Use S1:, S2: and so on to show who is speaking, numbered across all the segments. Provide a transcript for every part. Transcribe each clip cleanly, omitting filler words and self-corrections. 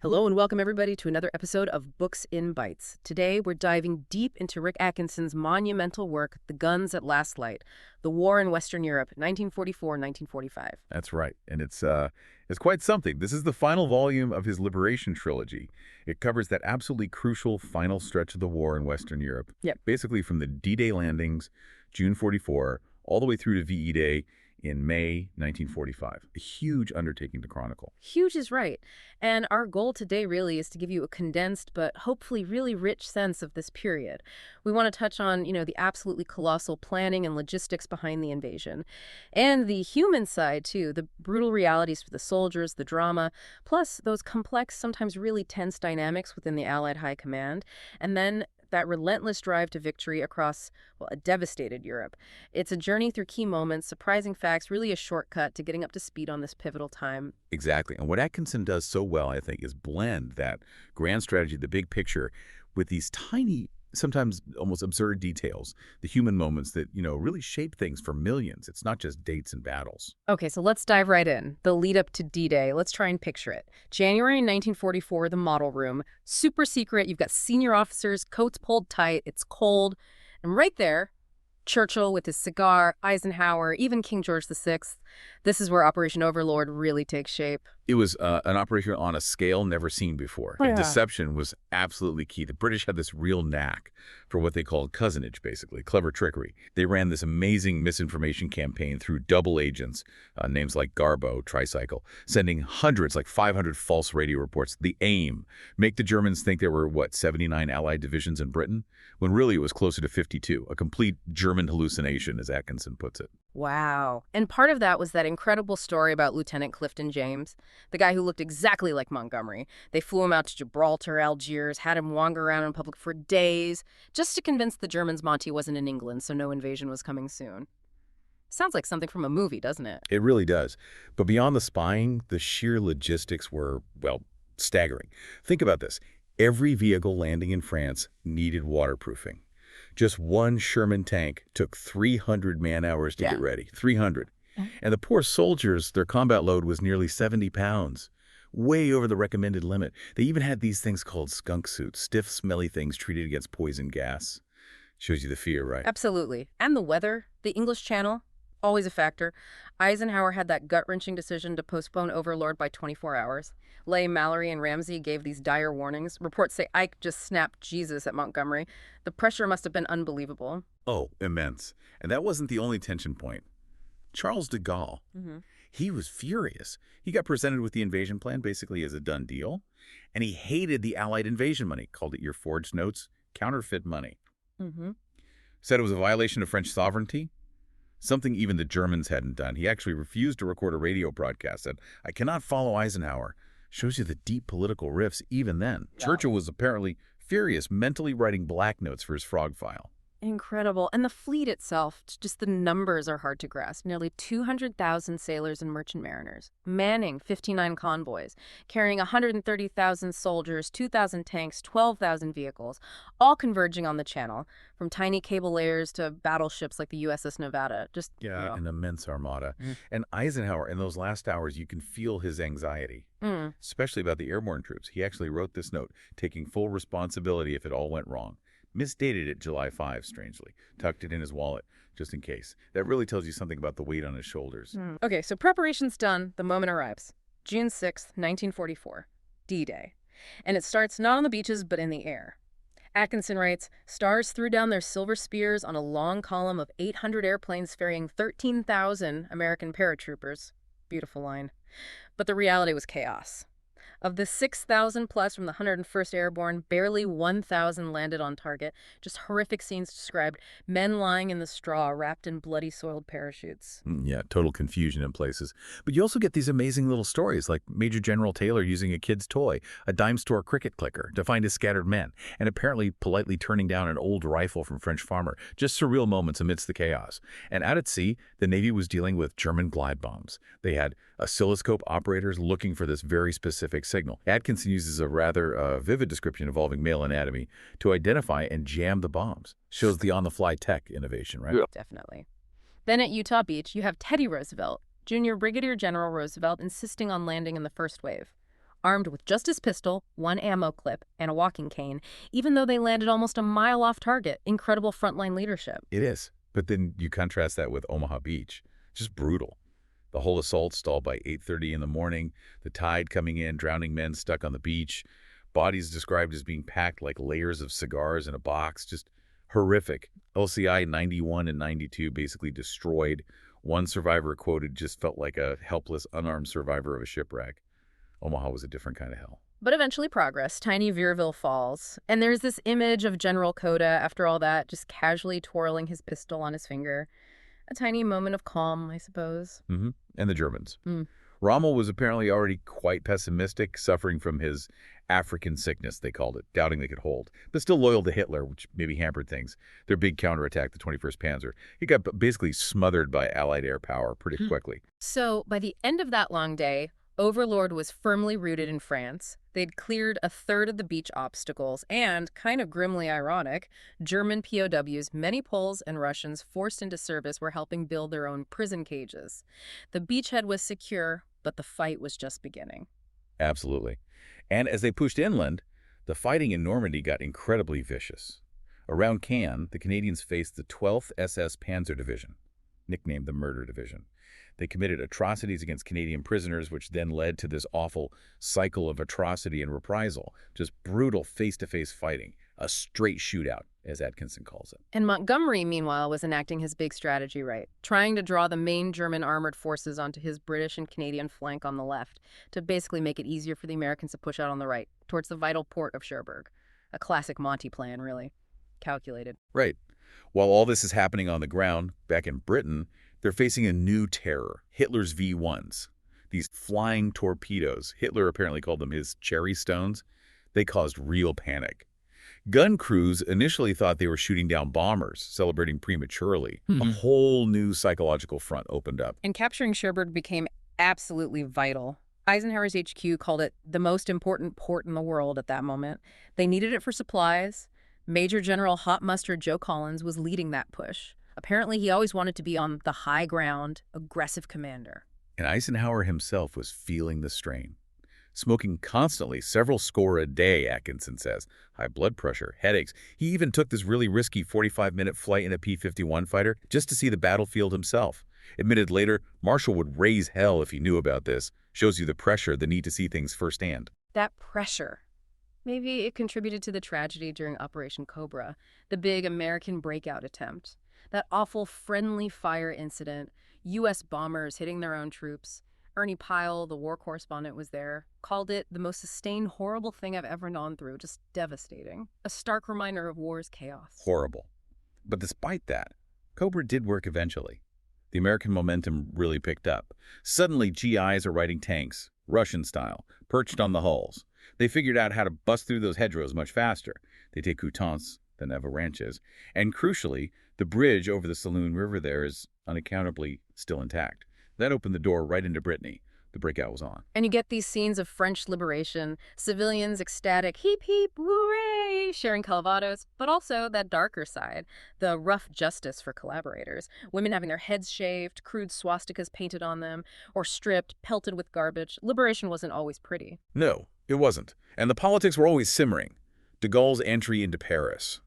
S1: Hello and welcome everybody to another episode of Books in Bytes. Today we're diving deep into Rick Atkinson's monumental work, The Guns at Last Light, The War in Western Europe, 1944-1945.
S2: That's right, and it's quite something. This is the final volume of his Liberation Trilogy. It covers that absolutely crucial final stretch of the war in Western Europe.
S1: Yep.
S2: Basically from the D-Day landings, June 44, all the way through to VE Day in May 1945. A huge undertaking to chronicle.
S1: Huge is right. And our goal today really is to give you a condensed but hopefully really rich sense of this period. We want to touch on, the absolutely colossal planning and logistics behind the invasion. And the human side, too, the brutal realities for the soldiers, the drama, plus those complex, sometimes really tense dynamics within the Allied High Command. And then that relentless drive to victory across, a devastated Europe. It's a journey through key moments, surprising facts, really a shortcut to getting up to speed on this pivotal time.
S2: Exactly. And what Atkinson does so well, I think, is blend that grand strategy, the big picture, with these tiny, sometimes almost absurd details, the human moments that, really shape things for millions. It's not just dates and battles.
S1: Okay, so let's dive right in. The lead up to D-Day. Let's try and picture it. January 1944, the model room. Super secret. You've got senior officers, coats pulled tight. It's cold. And right there, Churchill with his cigar, Eisenhower, even King George VI. This is where Operation Overlord really takes shape.
S2: It was an operation on a scale never seen before.
S1: Oh, yeah.
S2: Deception was absolutely key. The British had this real knack for what they called cousinage, basically, clever trickery. They ran this amazing misinformation campaign through double agents, names like Garbo, Tricycle, sending hundreds, like 500 false radio reports. The aim, make the Germans think there were, 79 Allied divisions in Britain, when really it was closer to 52, a complete German hallucination, as Atkinson puts it.
S1: Wow. And part of that was that incredible story about Lieutenant Clifton James, the guy who looked exactly like Montgomery. They flew him out to Gibraltar, Algiers, had him wander around in public for days, just to convince the Germans Monty wasn't in England, so no invasion was coming soon. Sounds like something from a movie, doesn't it?
S2: It really does. But beyond the spying, the sheer logistics were, staggering. Think about this. Every vehicle landing in France needed waterproofing. Just one Sherman tank took 300 man-hours to get ready. 300. And the poor soldiers, their combat load was nearly 70 pounds. Way over the recommended limit. They even had these things called skunk suits, stiff, smelly things treated against poison gas. Shows you the fear, right?
S1: Absolutely. And the weather, the English Channel, always a factor. Eisenhower had that gut-wrenching decision to postpone Overlord by 24 hours. Lay, Mallory, and Ramsey gave these dire warnings. Reports say Ike just snapped Jesus at Montgomery. The pressure must have been unbelievable.
S2: Oh, immense. And that wasn't the only tension point. Charles de Gaulle, he was furious. He got presented with the invasion plan basically as a done deal, and he hated the Allied invasion money, called it your forged notes, counterfeit money. Said it was a violation of French sovereignty, something even the Germans hadn't done. He actually refused to record a radio broadcast, said, "I cannot follow Eisenhower." Shows you the deep political rifts even then. Wow. Churchill was apparently furious, mentally writing black notes for his frog file.
S1: Incredible. And the fleet itself, just the numbers are hard to grasp. Nearly 200,000 sailors and merchant mariners, manning 59 convoys, carrying 130,000 soldiers, 2,000 tanks, 12,000 vehicles, all converging on the channel, from tiny cable layers to battleships like the USS Nevada.
S2: An immense armada. And Eisenhower, in those last hours, you can feel his anxiety, especially about the airborne troops. He actually wrote this note, taking full responsibility if it all went wrong. Misdated it July 5, strangely. Tucked it in his wallet, just in case. That really tells you something about the weight on his shoulders.
S1: Okay, so preparation's done. The moment arrives. June 6th, 1944. D-Day. And it starts not on the beaches, but in the air. Atkinson writes, stars threw down their silver spears on a long column of 800 airplanes ferrying 13,000 American paratroopers. Beautiful line. But the reality was chaos. Of the 6,000 plus from the 101st Airborne, barely 1,000 landed on target. Just horrific scenes described. Men lying in the straw, wrapped in bloody soiled parachutes.
S2: Yeah, total confusion in places. But you also get these amazing little stories, like Major General Taylor using a kid's toy, a dime store cricket clicker, to find his scattered men, and apparently politely turning down an old rifle from French farmer. Just surreal moments amidst the chaos. And out at sea, the Navy was dealing with German glide bombs. They had oscilloscope operators looking for this very specific signal. Atkinson uses a rather vivid description involving male anatomy to identify and jam the bombs. Shows the on-the-fly tech innovation, right?
S1: Yeah. Definitely. Then at Utah Beach, you have Teddy Roosevelt, Junior Brigadier General Roosevelt, insisting on landing in the first wave. armed with just his pistol, one ammo clip, and a walking cane, even though they landed almost a mile off target. Incredible frontline leadership.
S2: It is. But then you contrast that with Omaha Beach. Just brutal. The whole assault stalled by 8:30 in the morning, the tide coming in, drowning men stuck on the beach, bodies described as being packed like layers of cigars in a box. Just horrific. LCI 91 and 92 basically destroyed. One survivor quoted just felt like a helpless, unarmed survivor of a shipwreck. Omaha was a different kind of hell.
S1: But eventually progress. Tiny Vierville falls. And there's this image of General Coda, after all that, just casually twirling his pistol on his finger. A tiny moment of calm, I suppose.
S2: And the Germans.
S1: Mm.
S2: Rommel was apparently already quite pessimistic, suffering from his African sickness, they called it, doubting they could hold, but still loyal to Hitler, which maybe hampered things. Their big counterattack, the 21st Panzer, he got basically smothered by Allied air power pretty quickly.
S1: So, by the end of that long day, Overlord was firmly rooted in France. They'd cleared a third of the beach obstacles, and, kind of grimly ironic, German POWs, many Poles and Russians forced into service, were helping build their own prison cages. The beachhead was secure, but the fight was just beginning.
S2: Absolutely. And as they pushed inland, the fighting in Normandy got incredibly vicious. Around Caen, the Canadians faced the 12th SS Panzer Division, nicknamed the Murder Division. They committed atrocities against Canadian prisoners, which then led to this awful cycle of atrocity and reprisal. Just brutal face-to-face fighting, a straight shootout, as Atkinson calls it.
S1: And Montgomery, meanwhile, was enacting his big strategy right, trying to draw the main German armored forces onto his British and Canadian flank on the left to basically make it easier for the Americans to push out on the right, towards the vital port of Cherbourg. A classic Monty plan, really. Calculated.
S2: Right. While all this is happening on the ground, back in Britain, they're facing a new terror, Hitler's V-1s. These flying torpedoes, Hitler apparently called them his cherry stones, they caused real panic. Gun crews initially thought they were shooting down bombers, celebrating prematurely. A whole new psychological front opened up.
S1: And capturing Cherbourg became absolutely vital. Eisenhower's HQ called it the most important port in the world at that moment. They needed it for supplies. Major General Hot Mustard Joe Collins was leading that push. Apparently, he always wanted to be on the high ground, aggressive commander.
S2: And Eisenhower himself was feeling the strain. Smoking constantly, several score a day, Atkinson says. High blood pressure, headaches. He even took this really risky 45-minute flight in a P-51 fighter just to see the battlefield himself. Admitted later, Marshall would raise hell if he knew about this. Shows you the pressure, the need to see things firsthand.
S1: That pressure. Maybe it contributed to the tragedy during Operation Cobra, the big American breakout attempt. That awful friendly fire incident, U.S. bombers hitting their own troops. Ernie Pyle, the war correspondent, was there, called it the most sustained, horrible thing I've ever gone through, just devastating. A stark reminder of war's chaos.
S2: Horrible. But despite that, Cobra did work eventually. The American momentum really picked up. Suddenly, GIs are riding tanks, Russian style, perched on the hulls. They figured out how to bust through those hedgerows much faster. They take Coutance, than avalanches. And crucially, the bridge over the Saloon River there is unaccountably still intact. That opened the door right into Brittany. The breakout was on.
S1: And you get these scenes of French liberation, civilians ecstatic, heap, heap, hooray, sharing calvados, but also that darker side, the rough justice for collaborators. Women having their heads shaved, crude swastikas painted on them, or stripped, pelted with garbage. Liberation wasn't always pretty.
S2: No, it wasn't. And the politics were always simmering. De Gaulle's entry into Paris.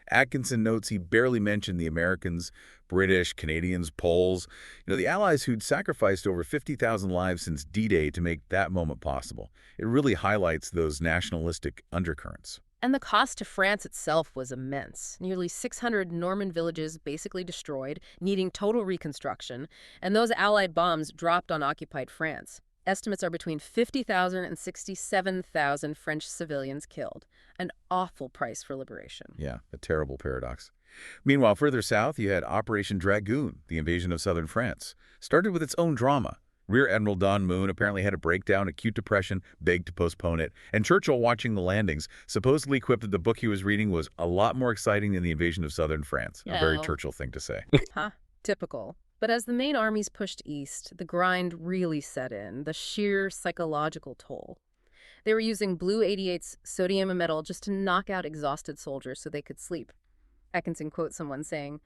S2: Atkinson notes he barely mentioned the Americans, British, Canadians, Poles, the Allies who'd sacrificed over 50,000 lives since D-Day to make that moment possible. It really highlights those nationalistic undercurrents.
S1: And the cost to France itself was immense. Nearly 600 Norman villages basically destroyed, needing total reconstruction, and those Allied bombs dropped on occupied France. Estimates are between 50,000 and 67,000 French civilians killed. An awful price for liberation.
S2: Yeah, a terrible paradox. Meanwhile, further south, you had Operation Dragoon, the invasion of southern France. Started with its own drama. Rear Admiral Don Moon apparently had a breakdown, acute depression, begged to postpone it, and Churchill, watching the landings, supposedly quipped that the book he was reading was a lot more exciting than the invasion of southern France. A very Churchill thing to say.
S1: Typical. But as the main armies pushed east, the grind really set in, the sheer psychological toll. They were using Blue 88's sodium and metal just to knock out exhausted soldiers so they could sleep. Atkinson quotes someone saying,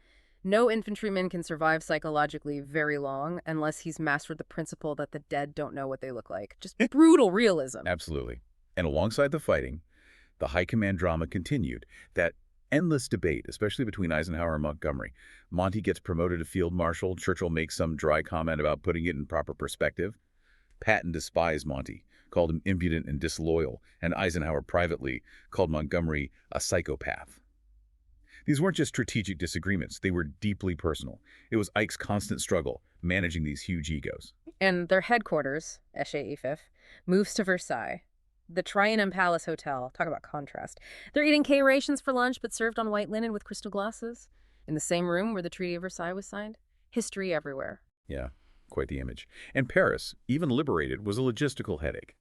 S1: No infantryman can survive psychologically very long unless he's mastered the principle that the dead don't know what they look like. Just brutal realism.
S2: Absolutely. And alongside the fighting, the high command drama continued. That endless debate, especially between Eisenhower and Montgomery. Monty gets promoted to field marshal. Churchill makes some dry comment about putting it in proper perspective. Patton despised Monty, called him impudent and disloyal, and Eisenhower privately called Montgomery a psychopath. These weren't just strategic disagreements, they were deeply personal. It was Ike's constant struggle, managing these huge egos.
S1: And their headquarters, Esche moves to Versailles. The Triumphant Palace Hotel. Talk about contrast. They're eating K rations for lunch, but served on white linen with crystal glasses. In the same room where the Treaty of Versailles was signed. History everywhere.
S2: Yeah, quite the image. And Paris, even liberated, was a logistical headache.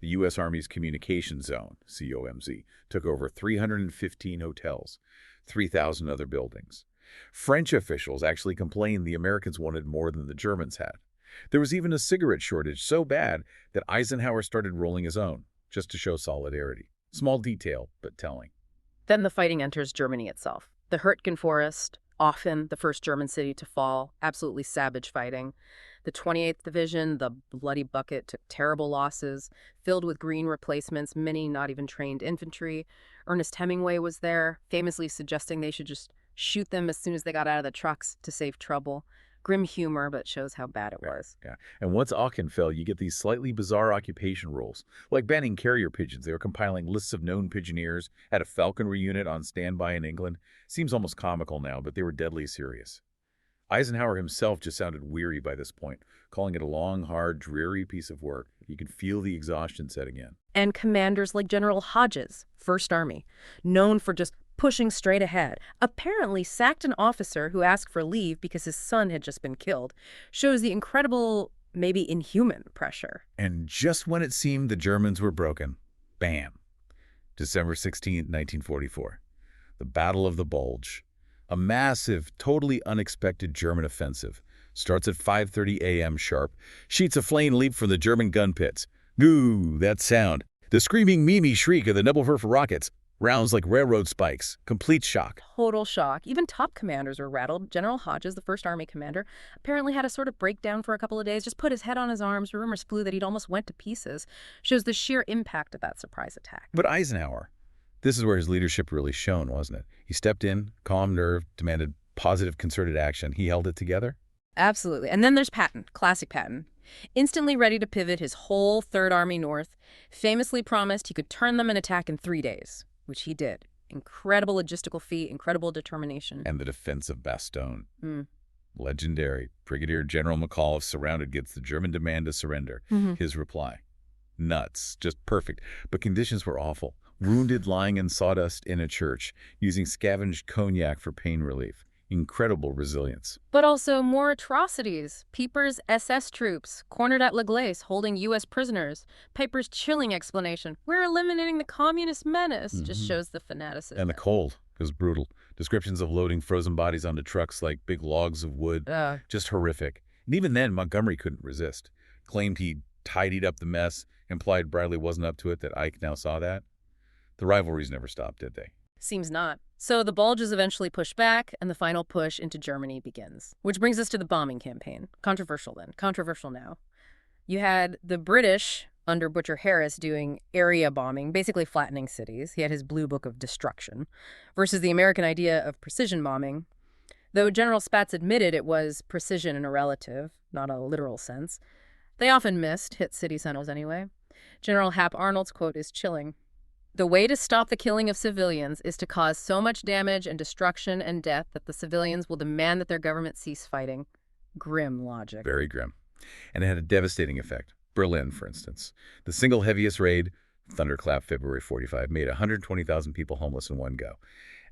S2: The U.S. Army's Communication Zone, COMZ, took over 315 hotels, 3,000 other buildings. French officials actually complained the Americans wanted more than the Germans had. There was even a cigarette shortage so bad that Eisenhower started rolling his own, just to show solidarity. Small detail, but telling.
S1: Then the fighting enters Germany itself. The Hürtgen Forest, often the first German city to fall, absolutely savage fighting. The 28th Division, the Bloody Bucket, took terrible losses, filled with green replacements, many not even trained infantry. Ernest Hemingway was there, famously suggesting they should just shoot them as soon as they got out of the trucks to save trouble. Grim humor, but shows how bad it was.
S2: Yeah. And once Aachen fell, you get these slightly bizarre occupation rules. Like banning carrier pigeons. They were compiling lists of known pigeoneers, had a falconry unit on standby in England. Seems almost comical now, but they were deadly serious. Eisenhower himself just sounded weary by this point, calling it a long, hard, dreary piece of work. You could feel the exhaustion setting in.
S1: And commanders like General Hodges, First Army, known for just pushing straight ahead, apparently sacked an officer who asked for leave because his son had just been killed. Shows the incredible, maybe inhuman pressure.
S2: And just when it seemed the Germans were broken, bam, December 16, 1944, the Battle of the Bulge. A massive, totally unexpected German offensive. Starts at 5:30 a.m. sharp. Sheets of flame leap from the German gun pits. Goo, that sound. The screaming Mimi shriek of the Nebelwerfer rockets. Rounds like railroad spikes. Complete shock.
S1: Total shock. Even top commanders were rattled. General Hodges, the First Army commander, apparently had a sort of breakdown for a couple of days, just put his head on his arms. Rumors flew that he'd almost went to pieces. Shows the sheer impact of that surprise attack.
S2: But Eisenhower, this is where his leadership really shone, wasn't it? He stepped in, calm nerve, demanded positive concerted action. He held it together.
S1: Absolutely. And then there's Patton, classic Patton. Instantly ready to pivot his whole Third Army north, famously promised he could turn them an attack in 3 days, which he did. Incredible logistical feat, incredible determination.
S2: And the defense of Bastogne. Legendary. Brigadier General McAuliffe surrounded gets the German demand to surrender. His reply, nuts, just perfect. But conditions were awful. Wounded lying in sawdust in a church, using scavenged cognac for pain relief. Incredible resilience.
S1: But also more atrocities. Pieper's SS troops, cornered at La Glace, holding U.S. prisoners. Piper's chilling explanation, we're eliminating the communist menace, just shows the fanaticism.
S2: And the cold was brutal. Descriptions of loading frozen bodies onto trucks like big logs of wood. Just horrific. And even then, Montgomery couldn't resist. Claimed he tidied up the mess, implied Bradley wasn't up to it, that Ike now saw that. The rivalries never stopped, did they?
S1: Seems not. So the Bulge is eventually pushed back, and the final push into Germany begins. Which brings us to the bombing campaign. Controversial then. Controversial now. You had the British, under Butcher Harris, doing area bombing, basically flattening cities. He had his blue book of destruction. Versus the American idea of precision bombing. Though General Spaatz admitted it was precision in a relative, not a literal sense, they often missed, hit city centers anyway. General Hap Arnold's quote is chilling. The way to stop the killing of civilians is to cause so much damage and destruction and death that the civilians will demand that their government cease fighting. Grim logic.
S2: Very grim. And it had a devastating effect. Berlin, for instance. The single heaviest raid, Thunderclap, February 45, made 120,000 people homeless in one go.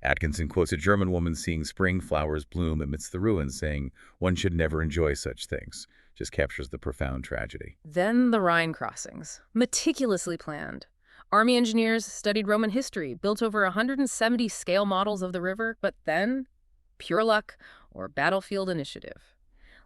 S2: Atkinson quotes a German woman seeing spring flowers bloom amidst the ruins, saying, "One should never enjoy such things." Just captures the profound tragedy.
S1: Then the Rhine crossings. Meticulously planned. Army engineers studied Roman history, built over 170 scale models of the river, but then, pure luck or battlefield initiative.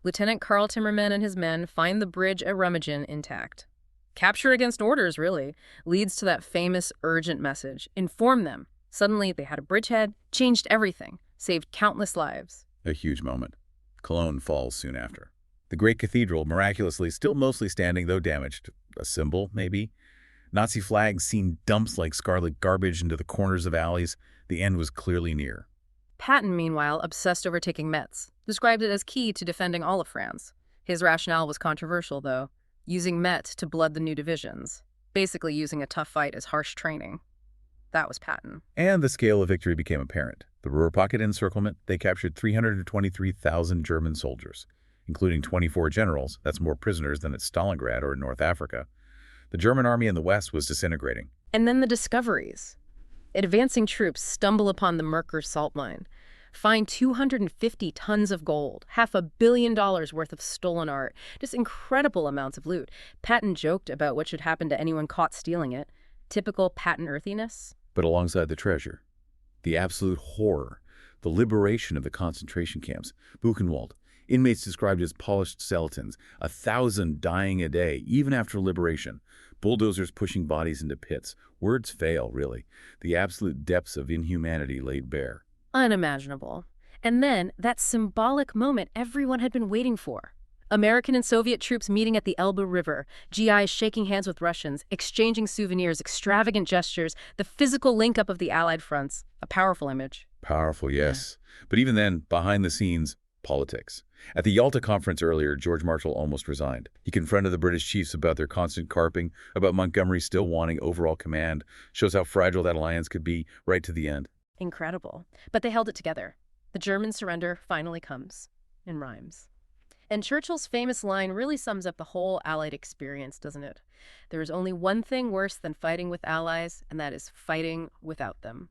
S1: Lieutenant Karl Timmerman and his men find the bridge at Remagen intact. Capture against orders, really, leads to that famous urgent message. Inform them. Suddenly, they had a bridgehead, changed everything, saved countless lives.
S2: A huge moment. Cologne falls soon after. The great cathedral, miraculously still mostly standing, though damaged. A symbol, maybe? Nazi flags seen dumps like scarlet garbage into the corners of alleys. The end was clearly near.
S1: Patton, meanwhile, obsessed over taking Metz, described it as key to defending all of France. His rationale was controversial, though, using Metz to blood the new divisions, basically using a tough fight as harsh training. That was Patton.
S2: And the scale of victory became apparent. The Ruhr Pocket encirclement, they captured 323,000 German soldiers, including 24 generals. That's more prisoners than at Stalingrad or in North Africa. The German army in the west was disintegrating.
S1: And then the discoveries. Advancing troops stumble upon the Merker salt mine, find 250 tons of gold, $500 million worth of stolen art, just incredible amounts of loot. Patton joked about what should happen to anyone caught stealing it. Typical Patton earthiness.
S2: But alongside the treasure, the absolute horror, the liberation of the concentration camps, Buchenwald, inmates described as polished skeletons, 1,000 dying a day, even after liberation, bulldozers pushing bodies into pits. Words fail, really. The absolute depths of inhumanity laid bare.
S1: Unimaginable. And then, that symbolic moment everyone had been waiting for. American and Soviet troops meeting at the Elbe River, GIs shaking hands with Russians, exchanging souvenirs, extravagant gestures, the physical link-up of the Allied fronts. A powerful image.
S2: Powerful, yes. But even then, behind the scenes, politics. At the Yalta conference earlier, George Marshall almost resigned. He confronted the British chiefs about their constant carping, about Montgomery still wanting overall command. Shows how fragile that alliance could be right to the end.
S1: Incredible. But they held it together. The German surrender finally comes. In rhymes. And Churchill's famous line really sums up the whole Allied experience, doesn't it? There is only one thing worse than fighting with allies, and that is fighting without them.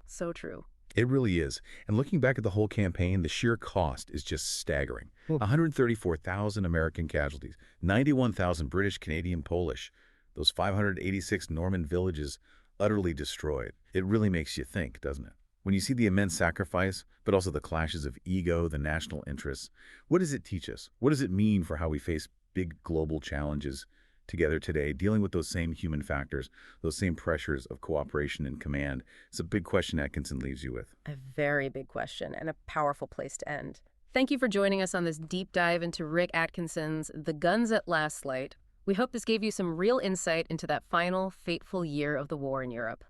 S1: So true.
S2: It really is. And looking back at the whole campaign, the sheer cost is just staggering. 134,000 American casualties, 91,000 British, Canadian, Polish. Those 586 Norman villages utterly destroyed. It really makes you think, doesn't it? When you see the immense sacrifice, but also the clashes of ego, the national interests, what does it teach us? What does it mean for how we face big global challenges together today, dealing with those same human factors, those same pressures of cooperation and command? It's a big question Atkinson leaves you with.
S1: A very big question and a powerful place to end. Thank you for joining us on this deep dive into Rick Atkinson's The Guns at Last Light. We hope this gave you some real insight into that final, fateful year of the war in Europe.